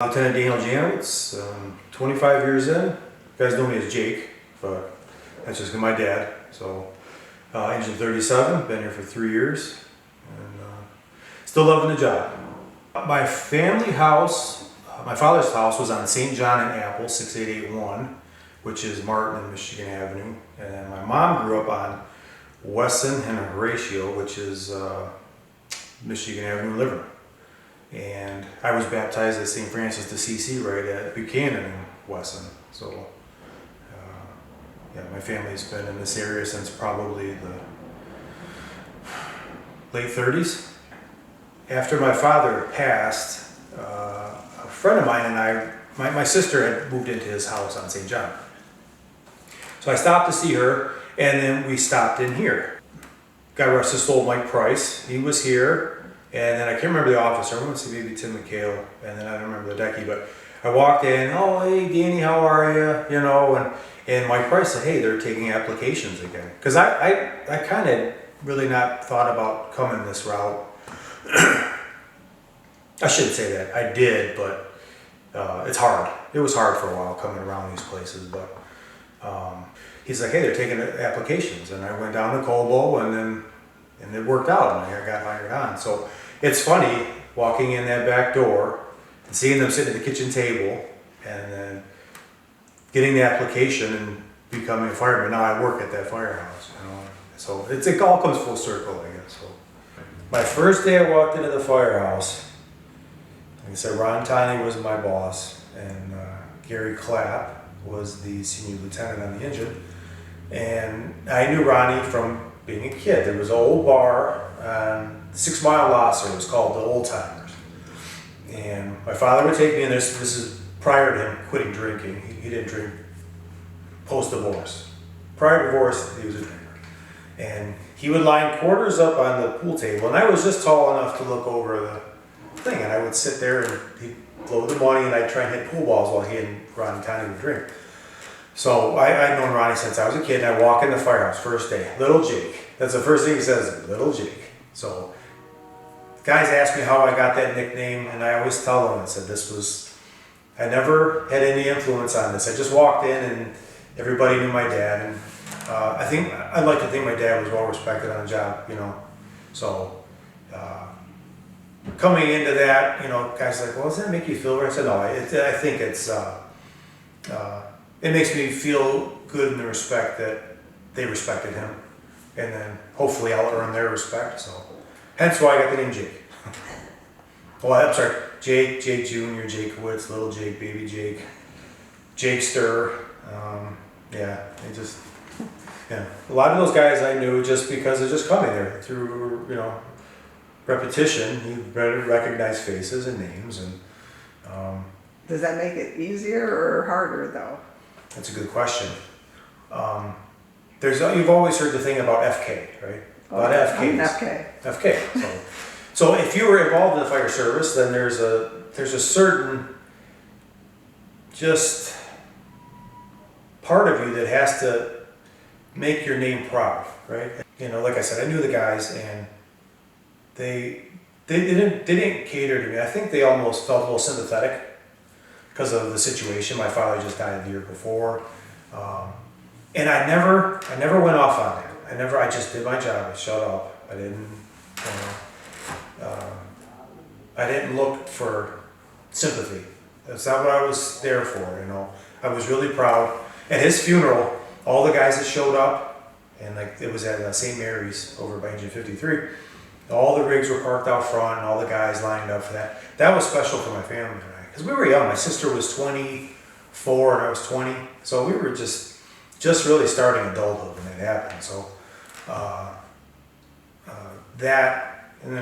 Lieutenant Daniel Janowicz, 25 years in. You guys know me as Jake, but that's just my dad. So, engine 37, been here for 3 years, and still loving the job. My family house, my father's house was on St. John and Apple, 6881, which is Martin and Michigan Avenue. And then my mom grew up on Wesson and Horatio, which is Michigan Avenue, Livermore. And I was baptized at St. Francis d'Assisi right at Buchanan and Wesson. So, yeah, my family's been in this area since probably the late 30s. After my father passed, a friend of mine and I, my sister had moved into his house on St. John. So I stopped to see her, and then we stopped in here. God rest his soul, Mike Price, he was here. And then I can't remember the officer. I want to say maybe Tim McHale, and then I don't remember the decky. But I walked in. Oh, hey, Danny, how are you? You know, and Mike Price said, hey, they're taking applications again. Because I kind of really not thought about coming this route. I shouldn't say that. I did, but it's hard. It was hard for a while coming around these places. But he's like, hey, they're taking applications, and I went down to Cobo, and it worked out, and I got hired on. So it's funny walking in that back door and seeing them sitting at the kitchen table and then getting the application and becoming a fireman. Now I work at that firehouse, you know. So it all comes full circle, I guess. So my first day I walked into the firehouse, like I said, Ron Tani was my boss, and Gary Clapp was the senior lieutenant on the engine. And I knew Ronnie from being a kid. There was an old bar on 6 Mile Lasser. It was called the Old Timers. And my father would take me in there. This is prior to him quitting drinking. He didn't drink post-divorce. Prior to divorce, he was a drinker. And he would line quarters up on the pool table. And I was just tall enough to look over the thing. And I would sit there and he'd blow the money, and I'd try and hit pool balls while he and Ronnie Tani would drink. So I'd known Ronnie since I was a kid, and I walk in the firehouse first day, Little Jake. That's the first thing he says, Little Jake. So guys ask me how I got that nickname, and I always tell them, I said I never had any influence on this. I just walked in and everybody knew my dad, and I'd like to think my dad was well respected on the job, you know. So coming into that, you know, guys are like, well, does that make you feel right? I said, no, I think it makes me feel good in the respect that they respected him, and then hopefully I'll earn their respect. So, hence why I got the name Jake. Well, I'm sorry, Jake Jr., Janowicz, Little Jake, Baby Jake, Jakester. Yeah, a lot of those guys I knew just because of just coming there through, you know, repetition. You better recognize faces and names, and does that make it easier or harder though? That's a good question. You've always heard the thing about FK, right? About FKs. I'm an FK. So if you were involved in the fire service, then there's a certain just part of you that has to make your name proud, right? You know, like I said, I knew the guys, and they didn't cater to me. I think they almost felt a little sympathetic because of the situation. My father just died the year before, and I never went off on that. I just did my job. I shut up. I didn't look for sympathy. That's not what I was there for. You know, I was really proud. At his funeral, all the guys that showed up, and like it was at St. Mary's over by Engine 53. All the rigs were parked out front, and all the guys lined up for that. That was special for my family and I, because we were young. My sister was 24 and I was 20, so we were just really starting adulthood when it happened. So that, and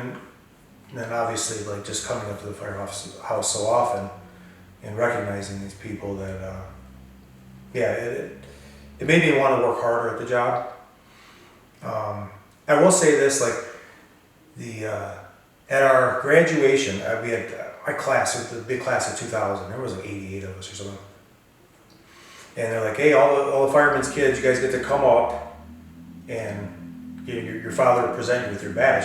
then obviously like just coming up to the firehouse so often and recognizing these people that, it made me want to work harder at the job. I will say this, like at our graduation, we had my class, the big class of 2000. There was like 88 of us or something. And they're like, hey, all the firemen's kids, you guys get to come up, and your father will present you with your badge.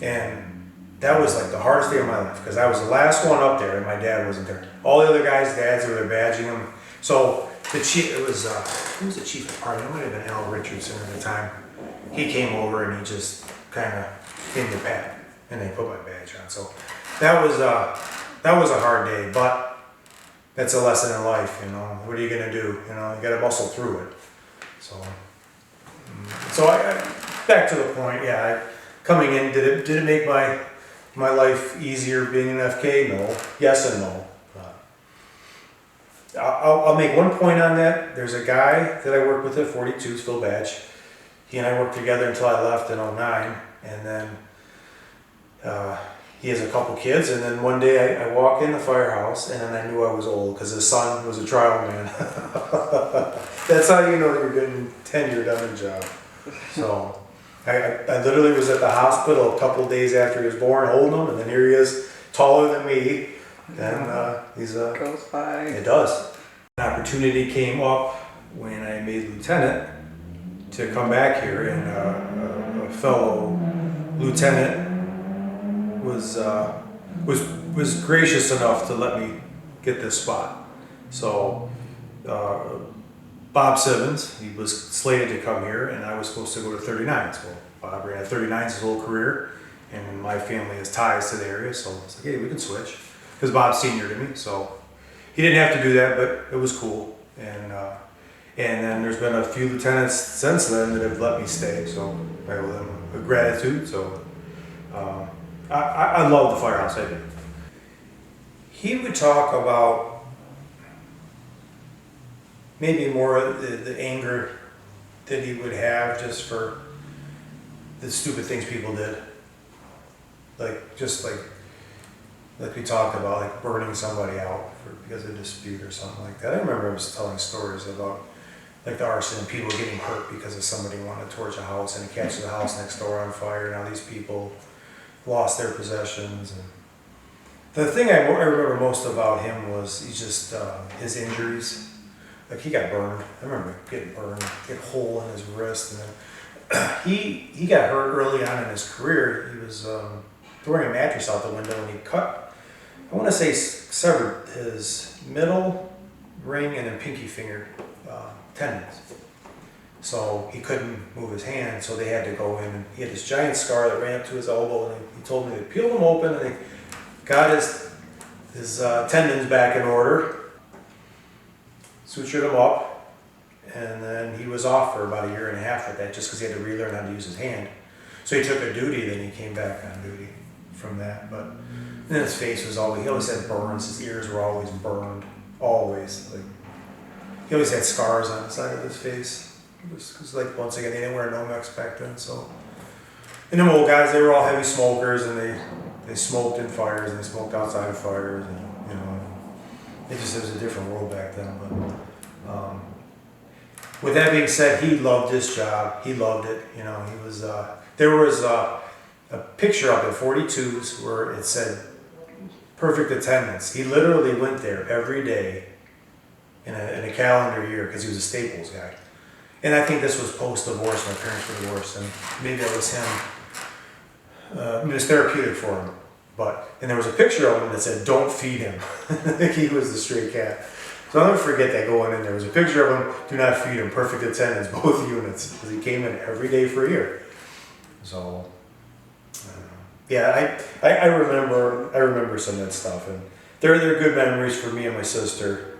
And that was like the hardest day of my life because I was the last one up there and my dad wasn't there. All the other guys' dads were there badging them. So the chief, it was, who was the chief of the party? It might have been Al Richardson at the time. He came over and he just kind of gave me a pat and they put my badge on. So that was a hard day, but that's a lesson in life, you know. What are you gonna do? You know, you gotta muscle through it. So I back to the point, yeah, coming in, did it make my life easier being an FK? No. Yes and no. I'll make one point on that. There's a guy that I worked with at 42, Phil Batch. He and I worked together until I left in 09, and then he has a couple kids, and then one day I walk in the firehouse, and then I knew I was old because his son was a trial man. That's how you know you're getting tenured on the job. So I literally was at the hospital a couple days after he was born, holding him, and then here he is, taller than me, and he's Goes by. It does. An opportunity came up when I made lieutenant to come back here, and a fellow lieutenant was gracious enough to let me get this spot. So Bob Simmons, he was slated to come here, and I was supposed to go to 39s. Well, Bob ran 39s his whole career, and my family has ties to the area, so I was like, hey, we can switch. Because Bob's senior to me, so he didn't have to do that, but it was cool. And then there's been a few lieutenants since then that have let me stay, so I owe them a gratitude. So I love the firehouse. I do. He would talk about maybe more of the anger that he would have just for the stupid things people did, like we talked about, like burning somebody out because of a dispute or something like that. I remember I was telling stories about like the arson and people getting hurt because of somebody wanting to torch a house and it catches the house next door on fire. Now these people lost their possessions. And the thing I remember most about him was his injuries. Like he got burned. I remember getting burned, get a hole in his wrist, and then he got hurt early on in his career. He was throwing a mattress out the window and he cut, I want to say, severed his middle ring and then pinky finger tendons. So he couldn't move his hand, so they had to go in, and he had this giant scar that ran up to his elbow, and he told me they peeled him open and they got his tendons back in order, sutured him up, and then he was off for about 1.5 years with that just because he had to relearn how to use his hand. So he took a duty, then he came back on duty from that. But then his face was always, he always had burns, his ears were always burned, always. Like, he always had scars on the side of his face. Because like once again, they didn't wear Nomex back then, so. And them old guys, they were all heavy smokers, and they smoked in fires, and they smoked outside of fires, and you know, it was a different world back then. But with that being said, he loved his job. He loved it. You know, he was. There was a picture up at 42s where it said perfect attendance. He literally went there every day in a calendar year because he was a Staples guy. And I think this was post-divorce. My parents were divorced, and maybe it was him. It was therapeutic for him. And there was a picture of him that said, "Don't feed him." I think he was the stray cat. So I'll never forget that going in there. There was a picture of him, "Do not feed him." Perfect attendance, both units, because he came in every day for a year. So, yeah, I remember some of that stuff, and they're good memories for me and my sister.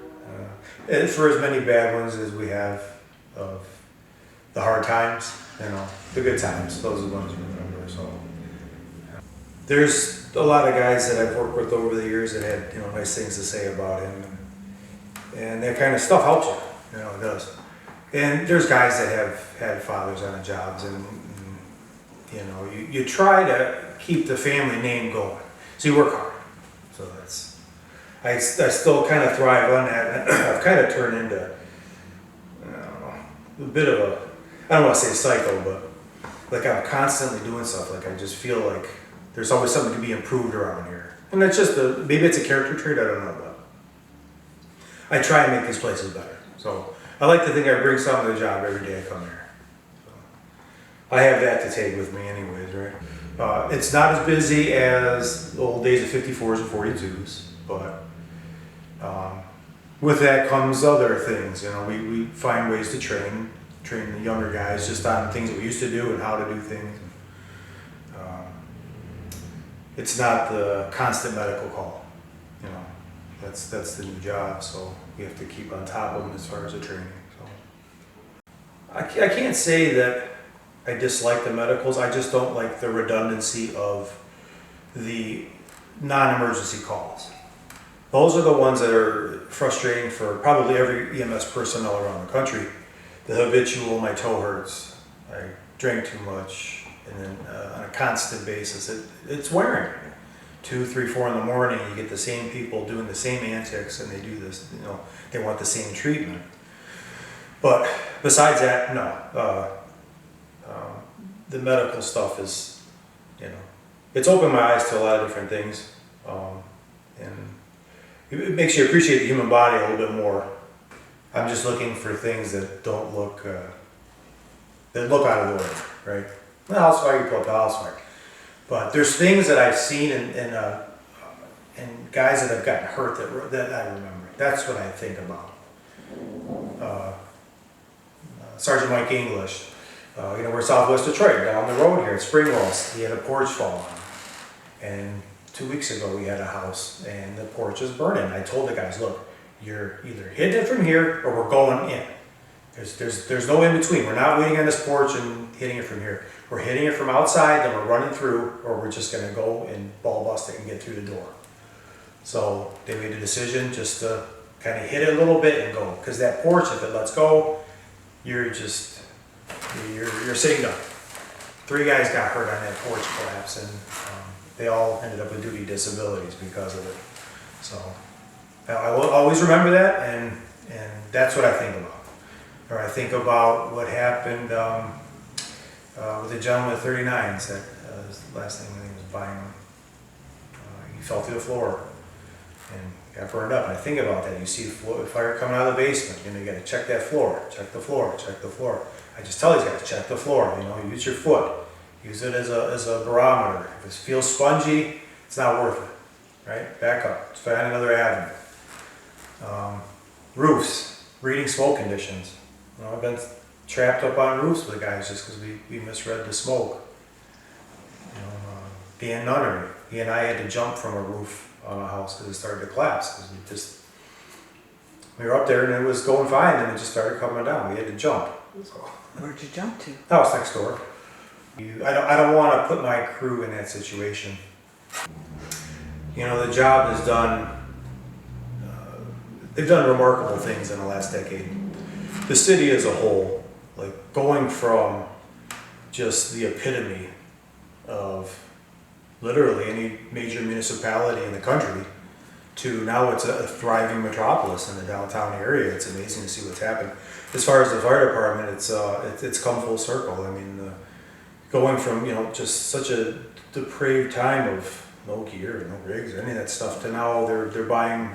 And for as many bad ones as we have of the hard times, you know, the good times, those are the ones we remember. So, there's a lot of guys that I've worked with over the years that had, you know, nice things to say about him, and that kind of stuff helps you, you know, it does. And there's guys that have had fathers on the jobs, and you know, you try to keep the family name going, so you work hard. So that's, I still kind of thrive on that. I've kind of turned into, I don't know, a bit of a, I don't want to say psycho, but like I'm constantly doing stuff. Like I just feel like there's always something to be improved around here. And that's just maybe it's a character trait, I don't know, but I try and make these places better. So I like to think I bring something to the job every day I come here. So I have that to take with me anyways, right? It's not as busy as the old days of 54s and 42s, but with that comes other things. You know, we find ways to train the younger guys just on things that we used to do and how to do things. It's not the constant medical call. You know, that's the new job, so we have to keep on top of them as far as the training. So I can't say that I dislike the medicals. I just don't like the redundancy of the non-emergency calls. Those are the ones that are frustrating for probably every EMS personnel around the country. The habitual, my toe hurts, I drank too much, and then on a constant basis, it's wearing. 2, 3, 4 in the morning, you get the same people doing the same antics, and they do this, you know, they want the same treatment. But besides that, no. The medical stuff is, you know, it's opened my eyes to a lot of different things, and it makes you appreciate the human body a little bit more. I'm just looking for things that don't look, that look out of the ordinary, right? The house fire, you pull up the house fire. But there's things that I've seen in guys that have gotten hurt that I remember. That's what I think about. Sergeant Mike English, you know, we're Southwest Detroit, down the road here at Springwells. He had a porch fall on him. And 2 weeks ago we had a house and the porch is burning. I told the guys, look, you're either hitting it from here or we're going in. There's no in between. We're not waiting on this porch and hitting it from here. We're hitting it from outside, then we're running through, or we're just gonna go and ball bust it and get through the door. So they made a decision just to kind of hit it a little bit and go. Because that porch, if it lets go, you're sitting down. 3 guys got hurt on that porch collapse, and they all ended up with duty disabilities because of it. So I will always remember that, and that's what I think about. Or I think about what happened with the gentleman at 39s. That his last name, I think, was Bynum. He fell through the floor and got burned up. And I think about that. You see fire coming out of the basement. You know, you got to check that floor, check the floor, check the floor. I just tell these guys, check the floor. You know, use your foot. Use it as a barometer. If it feels spongy, it's not worth it. Right? Back up. Find another avenue. Roofs, reading smoke conditions. You know, I've been trapped up on roofs with guys just because we misread the smoke. You know, Dan Nunnery, he and I had to jump from a roof on a house because it started to collapse. Because we were up there and it was going fine, and it just started coming down. We had to jump. So, Where'd you jump to? house next door. I don't want to put my crew in that situation. You know, the job is done. They've done remarkable things in the last decade. The city as a whole, like going from just the epitome of literally any major municipality in the country to now it's a thriving metropolis in the downtown area. It's amazing to see what's happened. As far as the fire department, it's come full circle. I mean, going from, you know, just such a depraved time of no gear, no rigs, any of that stuff, to now they're buying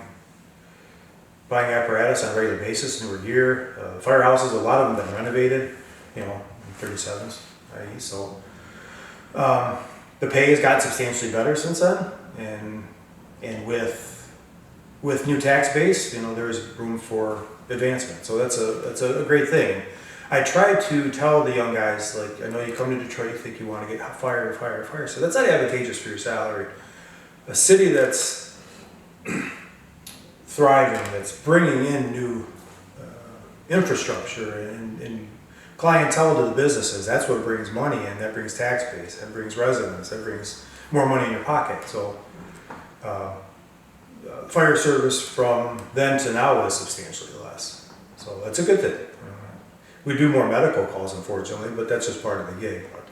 apparatus on a regular basis, newer gear. Firehouses, a lot of them have been renovated, you know, 37s, i.e. So the pay has gotten substantially better since then, and with new tax base, you know, there is room for advancement. So that's a great thing. I try to tell the young guys, like, I know you come to Detroit, you think you want to get fire. So that's not advantageous for your salary. A city that's thriving, that's bringing in new infrastructure and clientele to the businesses, that's what brings money in, that brings tax base, that brings residents, that brings more money in your pocket. So fire service from then to now is substantially less. So that's a good thing. We do more medical calls, unfortunately, but that's just part of the gig. But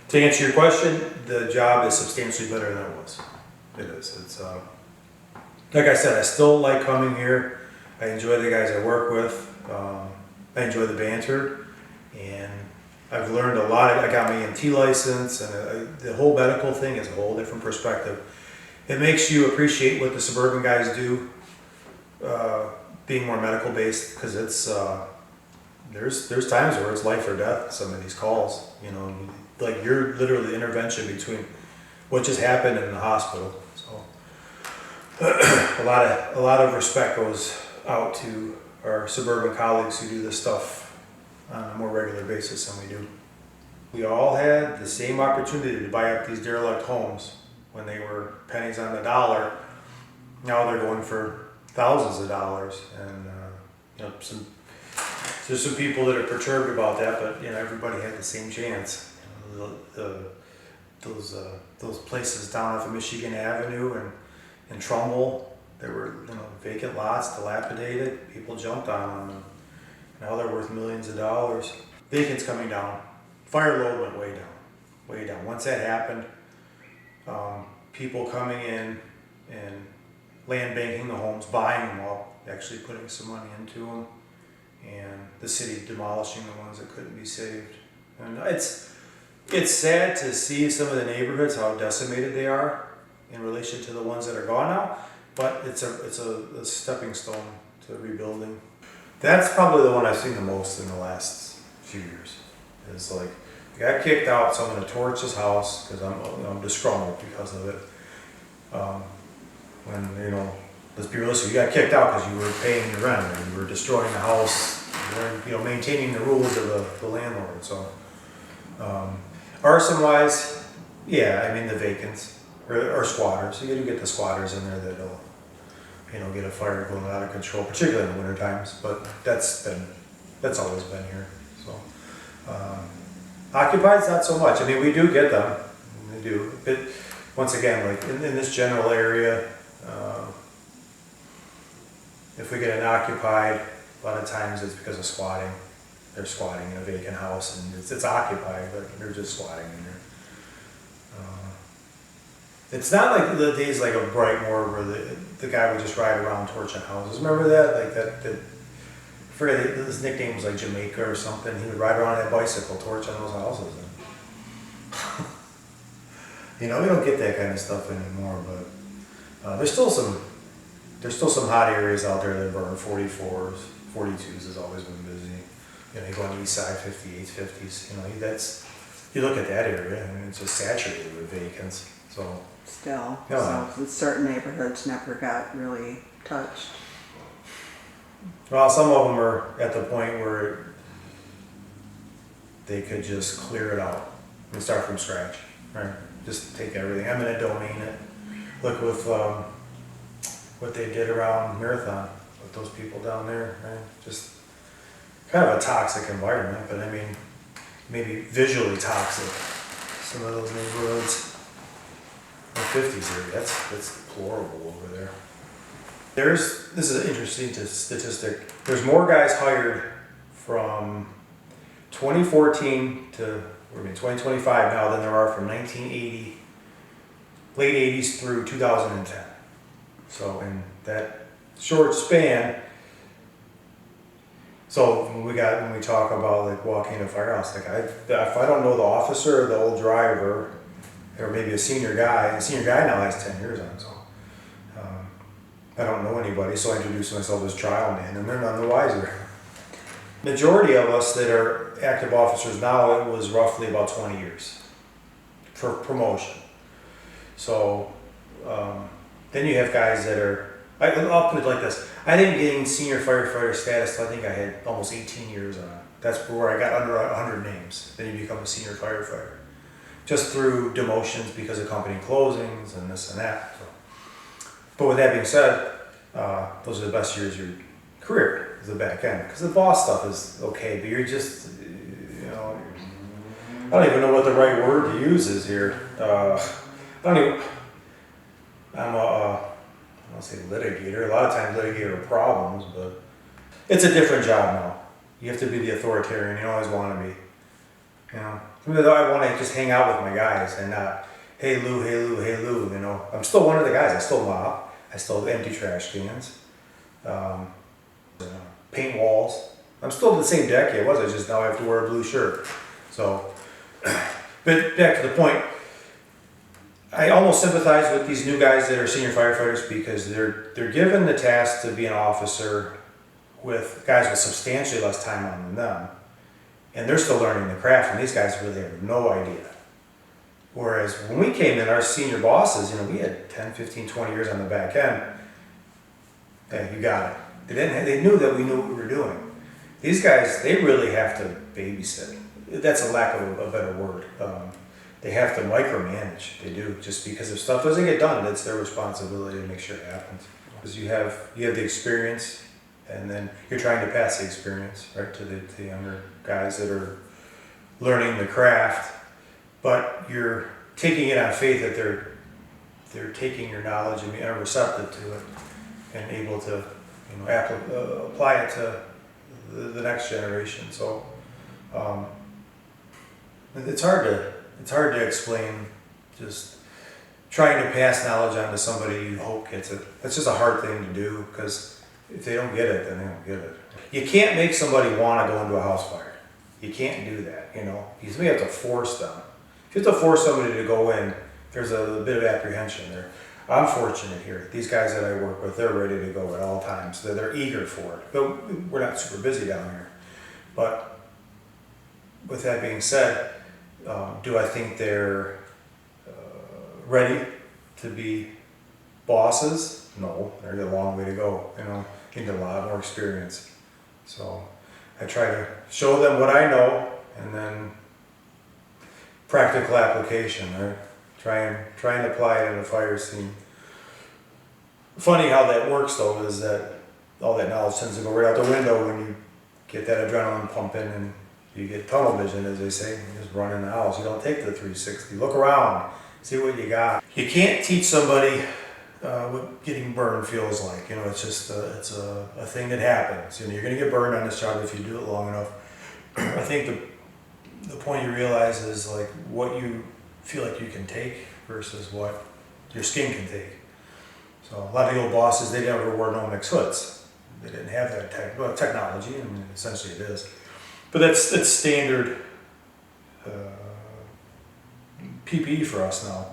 to answer your question, the job is substantially better than it was. It is. It's like I said, I still like coming here. I enjoy the guys I work with. I enjoy the banter, and I've learned a lot. I got my EMT license, and the whole medical thing is a whole different perspective. It makes you appreciate what the suburban guys do, being more medical based, because it's there's times where it's life or death. Some of these calls, you know, like you're literally the intervention between what just happened in the hospital. So a lot of respect goes out to our suburban colleagues who do this stuff on a more regular basis than we do. We all had the same opportunity to buy up these derelict homes when they were pennies on the dollar. Now they're going for thousands of dollars, and there's some people that are perturbed about that, but everybody had the same chance. Those places down off of Michigan Avenue and in Trumbull, there were vacant lots, dilapidated. People jumped on them, and now they're worth millions of dollars. Vacant's coming down. Fire load went way down, way down. Once that happened, people coming in and land banking the homes, buying them up, actually putting some money into them, and the city demolishing the ones that couldn't be saved. And it's sad to see some of the neighborhoods, how decimated they are in relation to the ones that are gone now, but it's a stepping stone to rebuilding. That's probably the one I've seen the most in the last few years. It's like, I got kicked out, so I'm gonna torch his house because I'm disgruntled because of it. When let's be realistic, you got kicked out because you were paying your rent, or you were destroying the house, you weren't maintaining the rules of the landlord. So arson wise, yeah, I mean the vacants or squatters. You do get the squatters in there that'll get a fire going out of control, particularly in the winter times. But that's always been here. So occupied's not so much. I mean, we do get them. We do. But once again, like in this general area, if we get an occupied, a lot of times it's because of squatting. They're squatting in a vacant house, and it's occupied, but they're just squatting in there. It's not like the days like of Brightmoor where the guy would just ride around torching houses. Remember that? Like that I forget, his nickname was like Jamaica or something. He would ride around on that bicycle torching those houses. We don't get that kind of stuff anymore, but there's still some hot areas out there that burn 44s, 42s has always been busy. You go on the east side, 58s, 50s. You look at that area, and it's just saturated with vacants. So still, so certain neighborhoods never got really touched. Well, some of them are at the point where they could just clear it out and start from scratch, right? Just take everything, eminent domain it. Look with what they did around Marathon with those people down there, right? Just kind of a toxic environment, but I mean, maybe visually toxic. Some of those neighborhoods, the 50s area, that's deplorable over there. This is an interesting statistic. There's more guys hired from 2014 to 2025 now than there are from 1980, late 80s through 2010. So in that short span, so when we talk about like walking in a firehouse, like if I don't know the officer or the old driver, or maybe a senior guy, and the senior guy now has 10 years on him, so I don't know anybody, so I introduce myself as trial man, and they're none the wiser. Majority of us that are active officers now, it was roughly about 20 years for promotion. So then you have guys that are, I'll put it like this, I didn't gain senior firefighter status till I think I had almost 18 years on it. That's where I got under 100 names. Then you become a senior firefighter. Just through demotions because of company closings and this and that. So. But with that being said, those are the best years of your career, is the back end. Because the boss stuff is okay, but you're just, I don't even know what the right word to use is here. I'm I don't say litigator. A lot of times litigator problems, but it's a different job now. You have to be the authoritarian. You always want to be. Even though I want to just hang out with my guys and not, hey Lou, hey Lou, hey Lou. I'm still one of the guys. I still mop. I still empty trash cans. Paint walls. I'm still the same decade I was. I just now have to wear a blue shirt. So, but back to the point. I almost sympathize with these new guys that are senior firefighters because they're given the task to be an officer with guys with substantially less time on than them, and they're still learning the craft, and these guys really have no idea. Whereas when we came in, our senior bosses, you know, we had 10, 15, 20 years on the back end. Hey, you got it. They knew that we knew what we were doing. These guys, they really have to babysit. That's a lack of a better word. They have to micromanage. They do, just because if stuff doesn't get done, it's their responsibility to make sure it happens. Because you have the experience, and then you're trying to pass the experience, right, to the younger guys that are learning the craft. But you're taking it on faith that they're taking your knowledge and are receptive to it, and able to, you know, apply it to the next generation. So it's hard to explain. Just trying to pass knowledge on to somebody you hope gets it. That's just a hard thing to do, because if they don't get it, then they don't get it. You can't make somebody want to go into a house fire. You can't do that. You know, you simply have to force them. If you have to force somebody to go in, there's a bit of apprehension there. I'm fortunate here. These guys that I work with, they're ready to go at all times. They're eager for it. But we're not super busy down here. But with that being said, do I think they're ready to be bosses? No, there's a long way to go. You know, need a lot more experience. So I try to show them what I know, and then practical application, right? Try and apply it in a fire scene. Funny how that works though, is that all that knowledge tends to go right out the window when you get that adrenaline pumping and you get tunnel vision, as they say. You just run in the house. You don't take the 360. Look around, see what you got. You can't teach somebody what getting burned feels like. You know, it's just it's a thing that happens. You know, you're gonna get burned on this job if you do it long enough. I think the point you realize is like what you feel like you can take versus what your skin can take. So a lot of the old bosses, they never wore no mix hoods. They didn't have that technology, and essentially it is. But that's standard PPE for us now.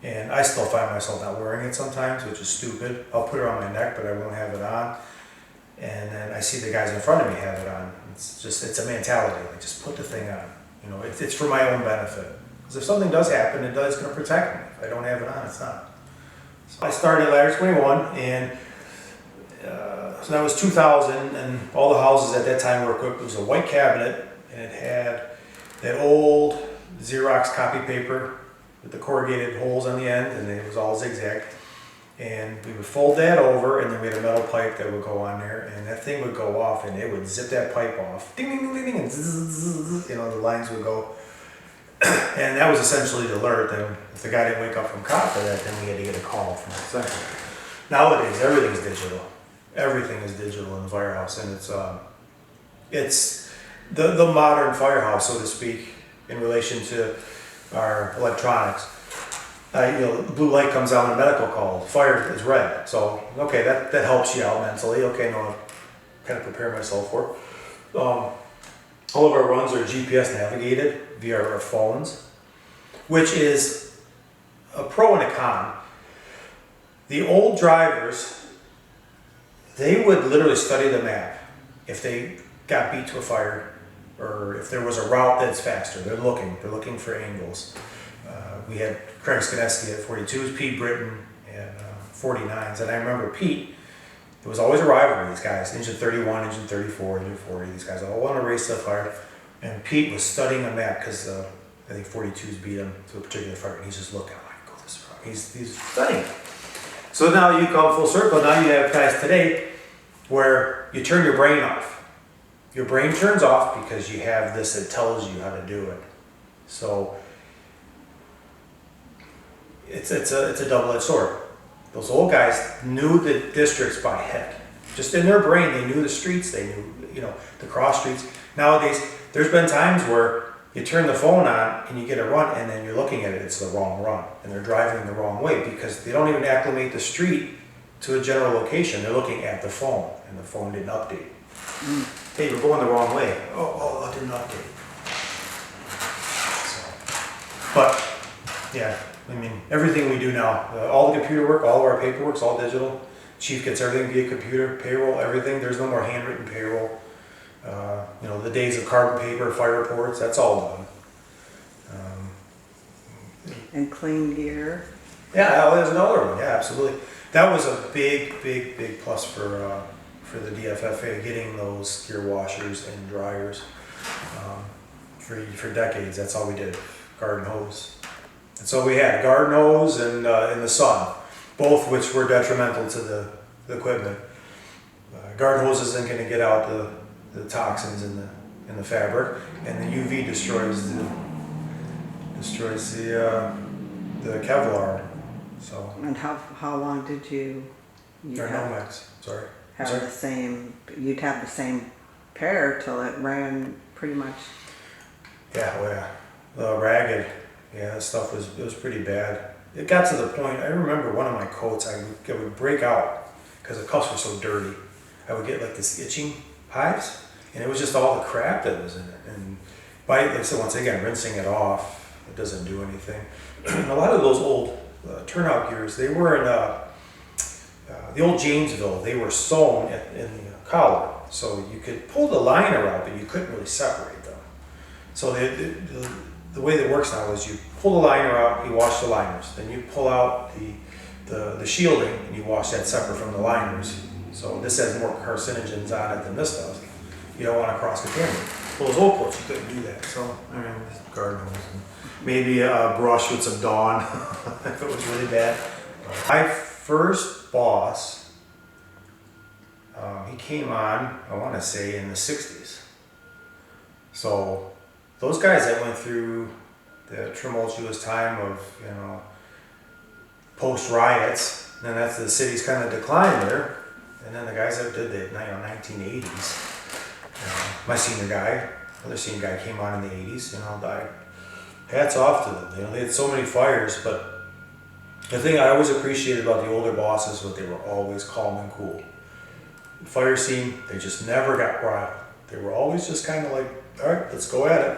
And I still find myself not wearing it sometimes, which is stupid. I'll put it on my neck, but I won't have it on. And then I see the guys in front of me have it on. It's a mentality, like just put the thing on. You know, it's for my own benefit. Because if something does happen, it's going to protect me. If I don't have it on, it's not. So I started Ladder 21, and so that was 2000, and all the houses at that time were equipped. It was a white cabinet, and it had that old Xerox copy paper with the corrugated holes on the end, and it was all zigzag. And we would fold that over, and then we had a metal pipe that would go on there, and that thing would go off, and it would zip that pipe off. Ding, ding, ding, ding, ding, and zzz, you know, the lines would go. And that was essentially the alert. Then if the guy didn't wake up from cop for that, then we had to get a call from the second. Nowadays, everything's digital. Everything is digital in the firehouse, and it's the modern firehouse, so to speak, in relation to our electronics. You know, the blue light comes out on a medical call. Fire is red. So, okay, that helps you out mentally. Okay, no, I kind of prepare myself for it. All of our runs are GPS navigated via our phones, which is a pro and a con. The old drivers, they would literally study the map. If they got beat to a fire, or if there was a route that's faster, they're looking for angles. We had Craig Skineski at 42s, Pete Britton at 49s, and I remember Pete, there was always a rivalry, these guys, engine 31, engine 34, engine 40, these guys all want to race the fire, and Pete was studying a map because I think 42s beat him to a particular fire, and he's just looking, like, go this route, he's studying. So now you come full circle, now you have guys today where you turn your brain off. Your brain turns off because you have this that tells you how to do it. So it's a double-edged sword. Those old guys knew the districts by head. Just in their brain, they knew the streets, they knew, you know, the cross streets. Nowadays, there's been times where you turn the phone on and you get a run, and then you're looking at it, it's the wrong run. And they're driving the wrong way because they don't even acclimate the street to a general location. They're looking at the phone, and the phone didn't update. Hey, we're going the wrong way. Oh, it didn't update. So, but, yeah. I mean, everything we do now, all the computer work, all of our paperwork's all digital. Chief gets everything via computer, payroll, everything. There's no more handwritten payroll. You know, the days of carbon paper, fire reports, that's all done. And clean gear. Yeah, there's another one. Yeah, absolutely. That was a big plus for the DFFA, getting those gear washers and dryers. For decades, that's all we did. Garden hose. And so we had garden hose and in the sun, both which were detrimental to the equipment. Garden hose isn't going to get out the toxins in the fabric, and the UV destroys the Kevlar. So. And how long did you Janowicz, sorry. have the same? You'd have the same pair till it ran pretty much. Yeah, well, yeah. The ragged, yeah, that stuff was pretty bad. It got to the point, I remember one of my coats, I would break out because the cuffs were so dirty. I would get like this itching hives, and it was just all the crap that was in it. And like I said, once again, rinsing it off, it doesn't do anything. And a lot of those old turnout gears, they were in the old Janesville, they were sewn in the collar. So you could pull the liner out, but you couldn't really separate them. So the way that works now is you pull the liner out, you wash the liners. Then you pull out the shielding and you wash that separate from the liners. So this has more carcinogens on it than this does. You don't want to cross-contaminate. Well, those old coats, you couldn't do that. So, I mean, garden hose. Maybe a brush with some Dawn if it was really bad. My first boss, he came on, I want to say, in the 60s. So those guys that went through the tumultuous time of, you know, post riots, then that's the city's kind of decline there. And then the guys that did the 1980s, my senior guy, other senior guy came on in the 80s, you know, hats off to them. You know, they had so many fires, but the thing I always appreciated about the older bosses was they were always calm and cool. The fire scene, they just never got riled. They were always just kind of like, all right, let's go at it.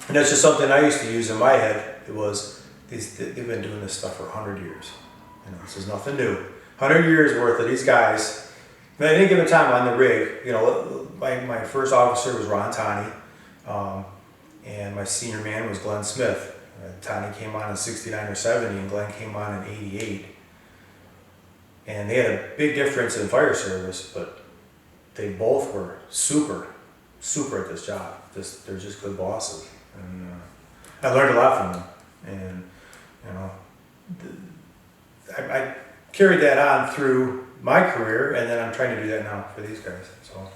And that's just something I used to use in my head. It was, they've been doing this stuff for 100 years. You know, this is nothing new. 100 years worth of these guys. At any given time on the rig, you know, my first officer was Ron Taney, and my senior man was Glenn Smith. Taney came on in 69 or 70, and Glenn came on in 88. And they had a big difference in fire service, but they both were super at this job. They're just good bosses. And I learned a lot from them. And, you know, I carried that on through my career, and then I'm trying to do that now for these guys. So.